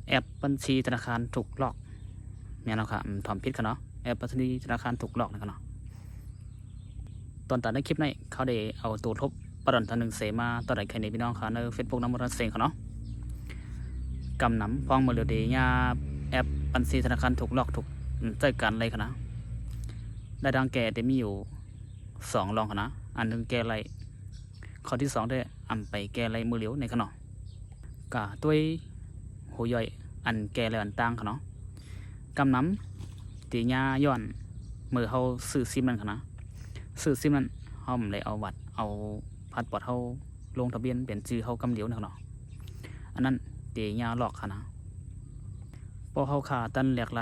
แอปบัญชีธนาคารถูกหลอกเนี่ยเนาะค่ะถอมพิษกันเนาะแอปบัญชีธนาคารถูกหลอกนะครับเนาะตอนตัดในคลิปนี้เขาได้เอาตัวทบประดันทันหนึ่งเสมาต่อได้ใครในพี่น้องค่ะในเฟซบุ๊กน้ำมันเซ็งเขาเนาะกำน้ำฟ้องมาเรียวเดียแอปบัญชีธนาคารถูกหลอกถูกใจกันเลยค่ะนะได้ดังแก่แต่มีอยู่2รองค่ะนะอันหนึ่งแก่ไรข้อที่2ได้ไปแก่ไรมือเหลียวในขนมกะด้วยหูย่อยอันแก่ไรอันต่างค่ะเนาะกำน้ำตีญาย้อนมือเขาซื้อซิมนั่นค่ะนะซื้อซิมนั่นเขาเลยเอาวัดเอาพาสปอร์ตเขาลงทะเบียนเปลี่ยนชื่อเขากำเหลียวนะเนาะอันนั้นตีญาหลอกค่ะนะพอเขาขาตันแหลกไหล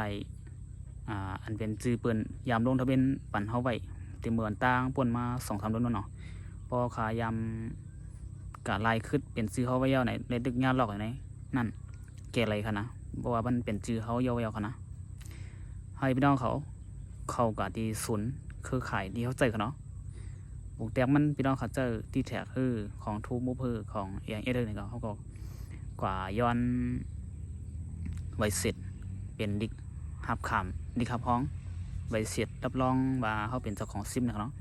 อันเป็นจื่อเปิ้นยามลงทะเบียนปั่นเฮาไว้เต็มเหมือนต่างป่นมา2-3 เดือนแล้วเนาะพอขายามกะลายขึ้นเป็นจื่อเฮาไว้ยาวไหนในดึกงานหลอกไหนนั่นแก่ไรค่ะนะเพราะว่ามันเป็นจื่อเฮายาวๆค่ะนะให้พี่น้องเขากะที่ศูนย์คือขายที่เขาเจอค่ะเนาะบุกแตกมันพี่น้องเขาเจอที่แท็กคือของทูมูเพอร์ของเอเอเดอร์นี่ก็เขาก็กว่าย้อนไวเสร็จเป็นดิกหับขามดิกหับห้องใบเสร็จรับรองว่าเขาเป็นเจ้าของซิมนะครับเนาะ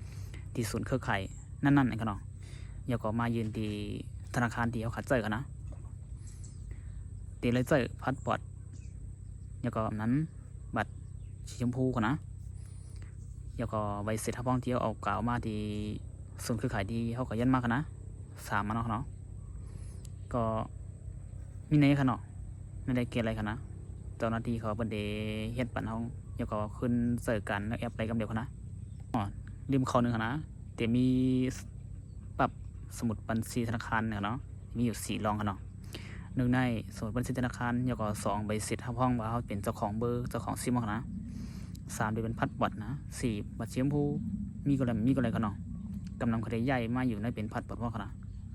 ที่ศูนย์เครือข่ายนั่นนะครับเนาะอย่าก็มายืนที่ธนาคารที่เขาขัดเจอกันนะตีเลยเจอพาสปอร์ตอย่าก็นั้นบัตรสีชมพูกันนะอย่าก็ใบเสร็จทับห้องที่เขาเอากล่าวมาที่ศูนย์เครือข่ายที่เขาก็ยันมากนะ3มาเนาะก็มีในขนาดไม่ได้เกี่ยอะไรกันนะเจ้าหน้าที่เขาเป็นเดเฮ็ดปันเขาอย่าก็ขึ้นเสิร์ฟกันแอปอะไรกันเดียวกันนะริมเขาหนึ่งนะแต่มีปรับสมุดบัญชีธนาคารเนี่ยเนาะมีอยู่4รองกันเนาะหนึ่งในสมุดบัญชีธนาคารอย่าก็2ใบเสร็จทับห้องว่าเขาเป็นเจ้าของเบอร์เจ้าของซิมนะ3ด้วยเป็นพัดบัตรนะ4บัตรเชียมพูมีก็อะไรกันเนาะกำลังคดีใหญ่มาอยู่ในเป็นพัดบัตรว่ากันนะ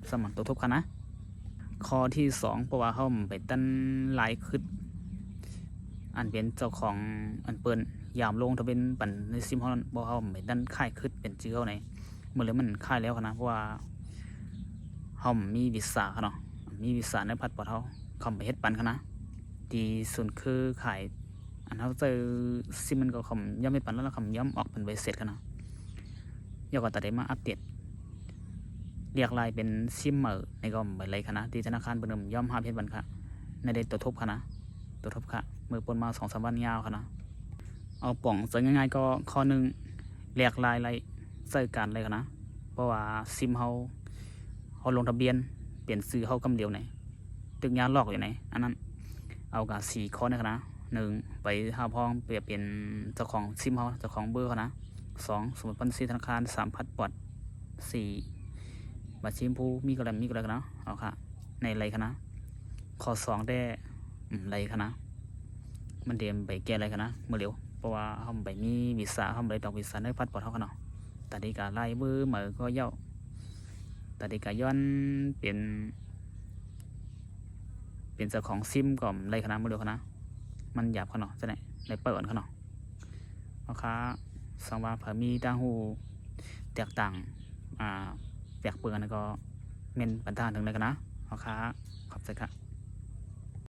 สมัครตัวทบกันนะข้อที่2เพราะว่าเขาไปตั้นลายขึ้นอันเป็นเจ้าของอันเปิ้นยามลงทะเบียนปั่นในซิมเขาบ่เขาไปตั้นค่ายขึ้นเป็นชื่อเขาไหนเมื่อเลยมันค่ายแล้วนะเพราะว่าเขามีวีซ่าเนาะมีวีซ่าในพาสปอร์ตเขาไปเฮ็ดปันนะที่ส่วนคือขายอันเขาเจอซิมมันก็เขาย่อมไม่ปันแล้วเขาย่อมออกเป็นใบเสร็จกันนะยกตัดได้มาอัปเดตเรียกลายเป็นซิมเมอร์ในก็ใบไรนะที่ธนาคารเบิ่มย่อมหาเพชรบันค่ะในได้ตัวทบค่ะนะตัวทบค่ะมือปนมา2-3 วันยาวค่ะนะเอาป่องใส่ง่ายๆก็ข้อหนึ่งเรียกลายไรใส่การเลยค่ะนะเพราะว่าซิมเขาลงทะเบียนเปลี่ยนซื้อเขากำเดียวไหนตึกยาหลอกอยู่ไหนอันนั้นเอากับ4 ข้อนะ1ไปหาพ้องเปลี่ยนเป็นเจ้าของซิมเขาเจ้าของเบอร์เขานะ2สมุดบัญชีธนาคาร3พาสปอร์ต4บัตรชิมพูมีกันกันนะเอาค่ะในไรคะนะข้อ2ได้ไรคะนะมันเดียมไปแก้อะไรคะนะเมื่อเร็วเพราะว่าเขาไปมีวีซ่าเขาไปดอกวีซ่าในพาสปอร์ตเขากันเนาะแต่ดีกาไล่เบอร์เหมือก็เย่าแต่ดีกาย้อนเป็นเจ้าของซิมก่อนไรคะนะเมื่อเร็วคะนะมันหยาบเขาเนาะจะไหนไรเปิดเขาเนาะเอาค่ะสังว่าเผื่อมีต่างหูแตกต่างแตกเปลือกนั่นก็เมนปัญหาถึงเลยกันนะเอาค่ะขอบใจค่ะ